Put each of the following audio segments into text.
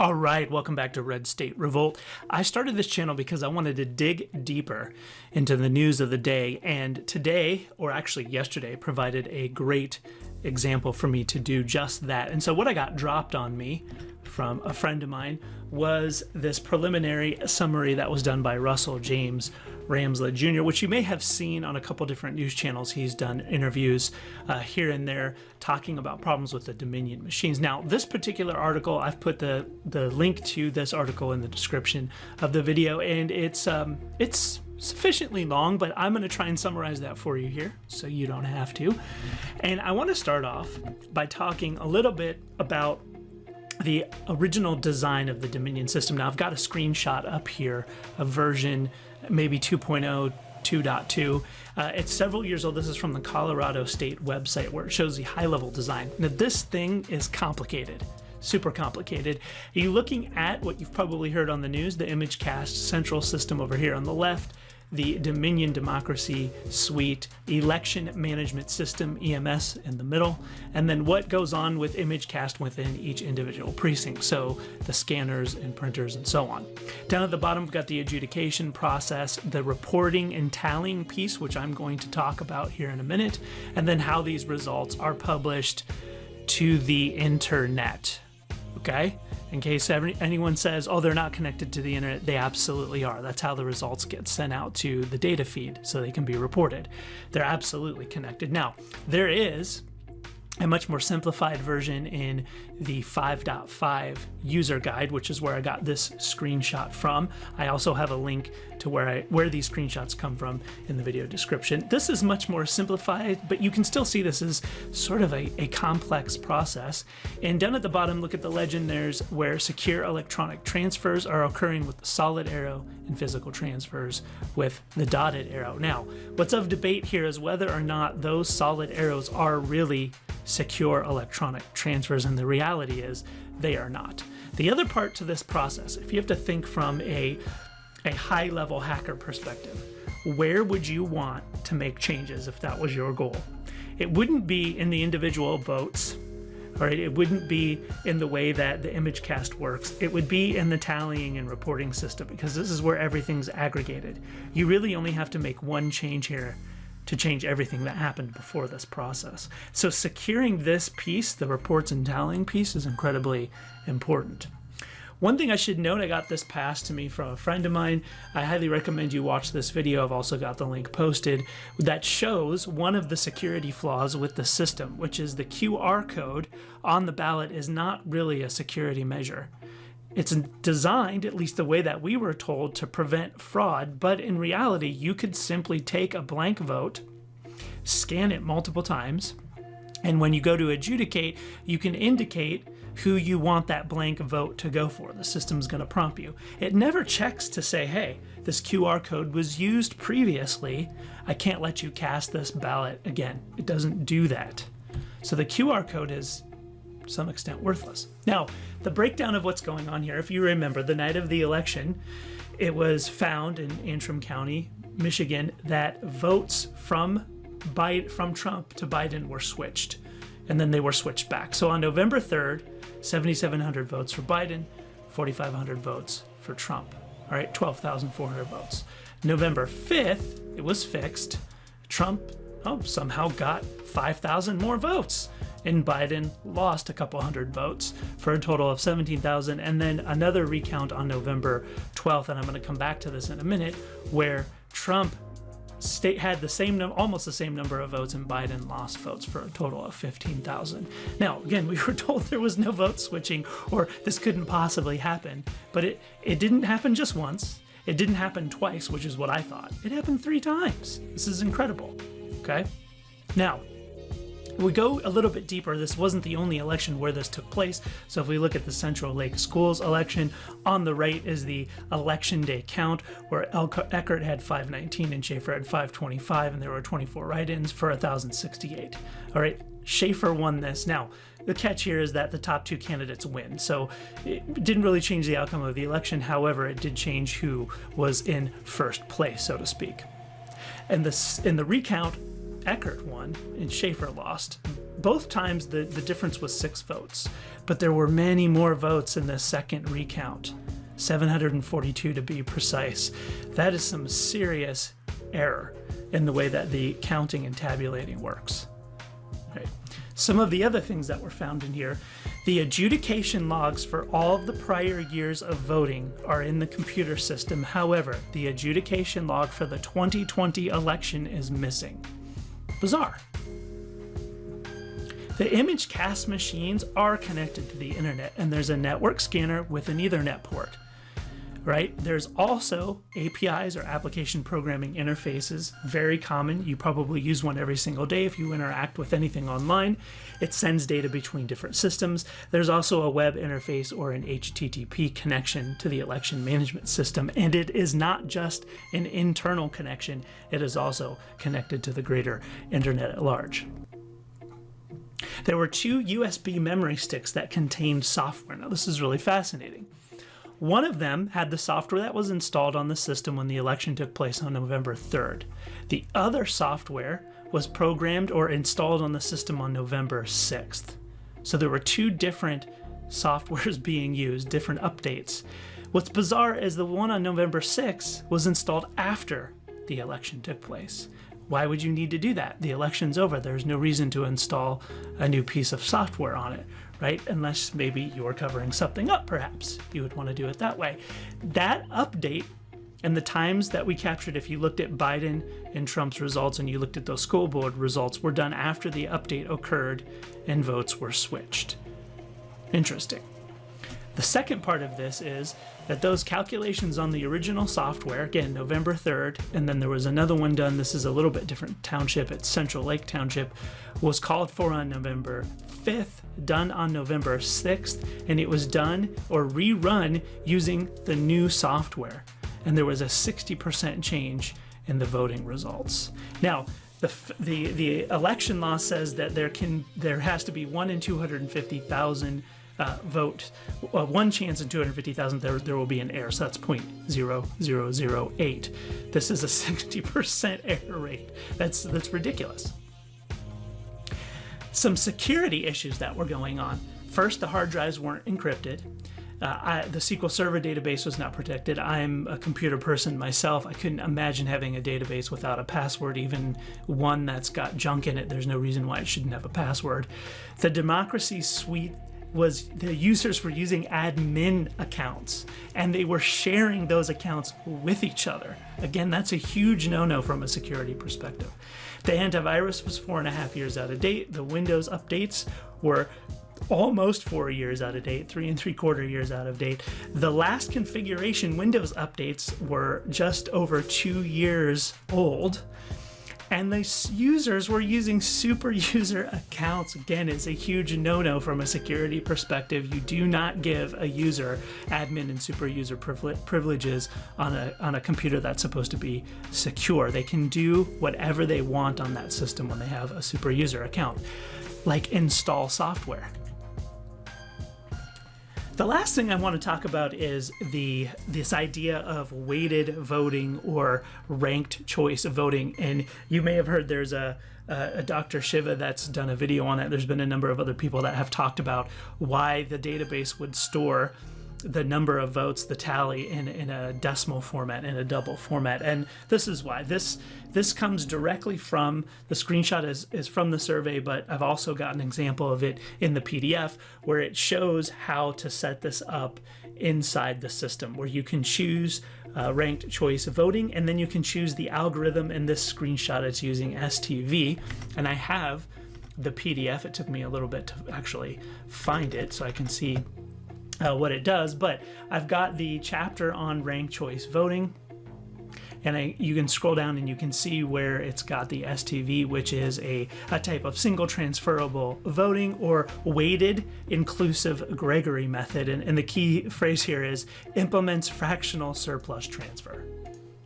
All right, welcome back to Red State Revolt. I started this channel because I wanted to dig deeper into the news of the day, and today, or actually yesterday, provided a great example for me to do just that. And so what I got dropped on me from a friend of mine was this preliminary summary that was done by Russell James Ramsland Jr., which you may have seen on a couple different news channels. He's done interviews here and there talking about problems with the Dominion machines. Now, this particular article, I've put the link to this article in the description of the video, and it's sufficiently long, but I'm going to try and summarize that for you here so you don't have to. And I want to start off by talking a little bit about the original design of the Dominion system. Now, I've got a screenshot up here of version maybe 2.0, 2.2. It's several years old. This is from the Colorado State website where it shows the high-level design. Now, this thing is complicated, super complicated. Are you looking at what you've probably heard on the news, the ImageCast central system over here on the left, the Dominion Democracy Suite election management system, EMS, in the middle, and then what goes on with ImageCast within each individual precinct, so the scanners and printers and so on. Down at the bottom, we've got the adjudication process, the reporting and tallying piece, which I'm going to talk about here in a minute, and then how these results are published to the internet, okay? In case anyone says, oh, they're not connected to the internet, they absolutely are. That's how the results get sent out to the data feed so they can be reported. They're absolutely connected. Now, there is a much more simplified version in the 5.5 user guide, which is where I got this screenshot from. I also have a link to where these screenshots come from in the video description. This is much more simplified, but you can still see this is sort of a complex process. And down at the bottom, look at the legend. There's where secure electronic transfers are occurring with the solid arrow and physical transfers with the dotted arrow. Now, what's of debate here is whether or not those solid arrows are really secure electronic transfers, and the reality is they are not. The other part to this process, if you have to think from a high-level hacker perspective, where would you want to make changes if that was your goal? It wouldn't be in the individual votes, all right? It wouldn't be in the way that the ImageCast works. It would be in the tallying and reporting system, because this is where everything's aggregated. You really only have to make one change here to change everything that happened before this process. So securing this piece, the reports and tallying piece, is incredibly important. One thing I should note, I got this passed to me from a friend of mine. I highly recommend you watch this video. I've also got the link posted that shows one of the security flaws with the system, which is the QR code on the ballot is not really a security measure. It's designed, at least the way that we were told, to prevent fraud, but in reality, you could simply take a blank vote, scan it multiple times, and when you go to adjudicate, you can indicate who you want that blank vote to go for. The system's going to prompt you. It never checks to say, hey, this QR code was used previously. I can't let you cast this ballot again. It doesn't do that. So the QR code is to some extent worthless. Now, the breakdown of what's going on here, if you remember, the night of the election, it was found in Antrim County, Michigan, that votes from Trump to Biden were switched, and then they were switched back. So on November 3rd, 7,700 votes for Biden, 4,500 votes for Trump. All right, 12,400 votes. November 5th, it was fixed. Trump somehow got 5,000 more votes, and Biden lost a couple hundred votes for a total of 17,000. And then another recount on November 12th, and I'm going to come back to this in a minute, where Trump had the same almost the same number of votes, and Biden lost votes for a total of 15,000. Now, again, we were told there was no vote switching, or this couldn't possibly happen, but it didn't happen just once. It didn't happen twice, which is what I thought. It happened 3 times. This is incredible, okay? Now, we go a little bit deeper. This wasn't the only election where this took place. So if we look at the Central Lake Schools election, on the right is the election day count, where Eckert had 519 and Schaefer had 525, and there were 24 write-ins for 1,068. All right, Schaefer won this. Now, the catch here is that the top 2 candidates win. So it didn't really change the outcome of the election. However, it did change who was in first place, so to speak. And in the recount, Eckert won and Schaefer lost. both times the difference was 6 votes, but there were many more votes in the second recount, 742 to be precise. That is some serious error in the way that the counting and tabulating works. Right. Some of the other things that were found in here, the adjudication logs for all of the prior years of voting are in the computer system. However, the adjudication log for the 2020 election is missing. Bizarre. The image cast machines are connected to the internet, and there's a network scanner with an Ethernet port. Right? There's also APIs, or application programming interfaces, very common. You probably use one every single day if you interact with anything online. It sends data between different systems. There's also a web interface or an HTTP connection to the election management system, and it is not just an internal connection, it is also connected to the greater internet at large. There were 2 USB memory sticks that contained software. Now, this is really fascinating. One of them had the software that was installed on the system when the election took place on November 3rd. The other software was programmed or installed on the system on November 6th. So there were 2 different softwares being used, different updates. What's bizarre is the one on November 6th was installed after the election took place. Why would you need to do that? The election's over. There's no reason to install a new piece of software on it, right? Unless maybe you're covering something up, perhaps. You would want to do it that way. That update and the times that we captured, if you looked at Biden and Trump's results and you looked at those school board results, were done after the update occurred and votes were switched. Interesting. The second part of this is that those calculations on the original software, again, November 3rd, and then there was another one done, this is a little bit different township, it's Central Lake Township, was called for on November 5th, done on November 6th, and it was done or rerun using the new software. And there was a 60% change in the voting results. Now, the election law says that there has to be 1 in 250,000 vote, one chance in 250,000 there will be an error, so that's 0.0008. This is a 60% error rate. That's ridiculous. Some security issues that were going on. First, the hard drives weren't encrypted. The SQL Server database was not protected. I'm a computer person myself. I couldn't imagine having a database without a password, even one that's got junk in it. There's no reason why it shouldn't have a password. The Democracy Suite was the users were using admin accounts and they were sharing those accounts with each other. Again, that's a huge no-no from a security perspective. The antivirus was 4.5 years out of date. The Windows updates were almost 4 years out of date, 3.75 years out of date. The last configuration Windows updates were just over 2 years old. And the users were using super user accounts. Again, it's a huge no-no from a security perspective. You do not give a user admin and super user privileges on a computer that's supposed to be secure. They can do whatever they want on that system when they have a super user account, like install software. The last thing I want to talk about is this idea of weighted voting or ranked choice voting. And you may have heard there's a Dr. Shiva that's done a video on it. There's been a number of other people that have talked about why the database would store the number of votes, the tally, in a decimal format, in a double format. And this is why. This comes directly from, the screenshot is from the survey, but I've also got an example of it in the PDF where it shows how to set this up inside the system, where you can choose ranked choice voting, and then you can choose the algorithm. In this screenshot, it's using STV, and I have the PDF. It took me a little bit to actually find it so I can see what it does, but I've got the chapter on ranked choice voting, and you can scroll down and you can see where it's got the STV, which is a type of single transferable voting or weighted inclusive Gregory method, and the key phrase here is implements fractional surplus transfer.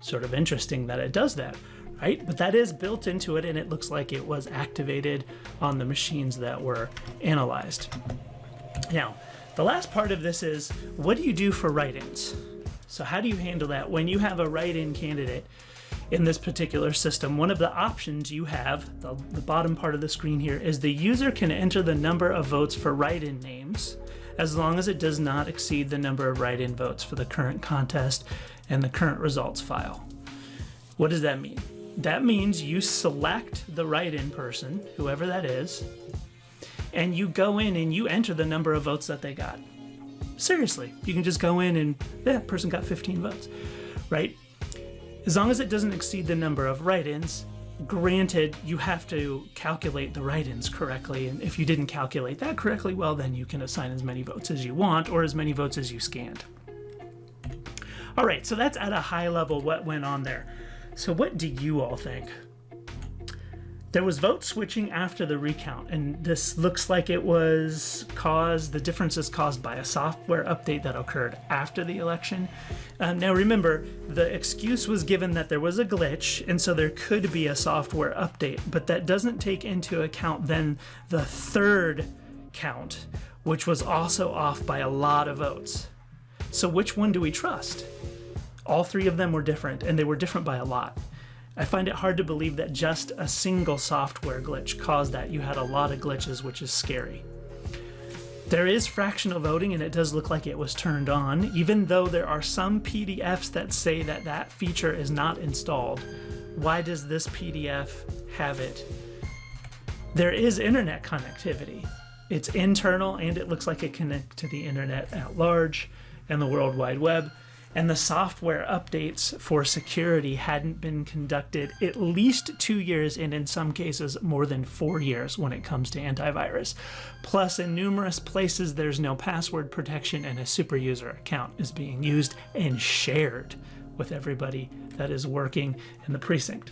Sort of interesting that it does that, right? But that is built into it, and it looks like it was activated on the machines that were analyzed. Now, the last part of this is, what do you do for write-ins? So how do you handle that when you have a write-in candidate in this particular system, one of the options you have, the bottom part of the screen here, is the user can enter the number of votes for write-in names as long as it does not exceed the number of write-in votes for the current contest and the current results file. What does that mean? That means you select the write-in person, whoever that is, and you go in and you enter the number of votes that they got. Seriously, you can just go in and that person got 15 votes, right? As long as it doesn't exceed the number of write-ins, granted, you have to calculate the write-ins correctly, and if you didn't calculate that correctly, well, then you can assign as many votes as you want or as many votes as you scanned. All right, so that's at a high level what went on there. So what do you all think? There was vote switching after the recount, and this looks like it was the difference is caused by a software update that occurred after the election. Now remember, the excuse was given that there was a glitch, and so there could be a software update, but that doesn't take into account then the third count, which was also off by a lot of votes. So which one do we trust? All three of them were different, and they were different by a lot. I find it hard to believe that just a single software glitch caused that. You had a lot of glitches, which is scary. There is fractional voting, and it does look like it was turned on, even though there are some PDFs that say that that feature is not installed. Why does this PDF have it? There is internet connectivity. It's internal, and it looks like it connects to the internet at large and the World Wide Web. And the software updates for security hadn't been conducted at least 2 years, and in some cases more than 4 years when it comes to antivirus. Plus, in numerous places, there's no password protection, and a super user account is being used and shared with everybody that is working in the precinct.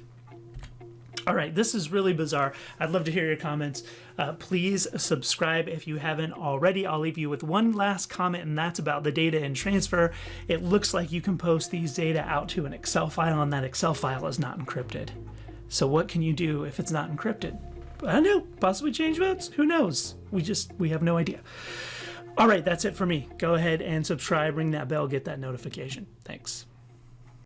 All right, this is really bizarre. I'd love to hear your comments. Please subscribe if you haven't already. I'll leave you with one last comment, and that's about the data and transfer. It looks like you can post these data out to an Excel file, and that Excel file is not encrypted. So what can you do if it's not encrypted? I don't know, possibly change votes? Who knows? We have no idea. All right, that's it for me. Go ahead and subscribe, ring that bell, get that notification. Thanks.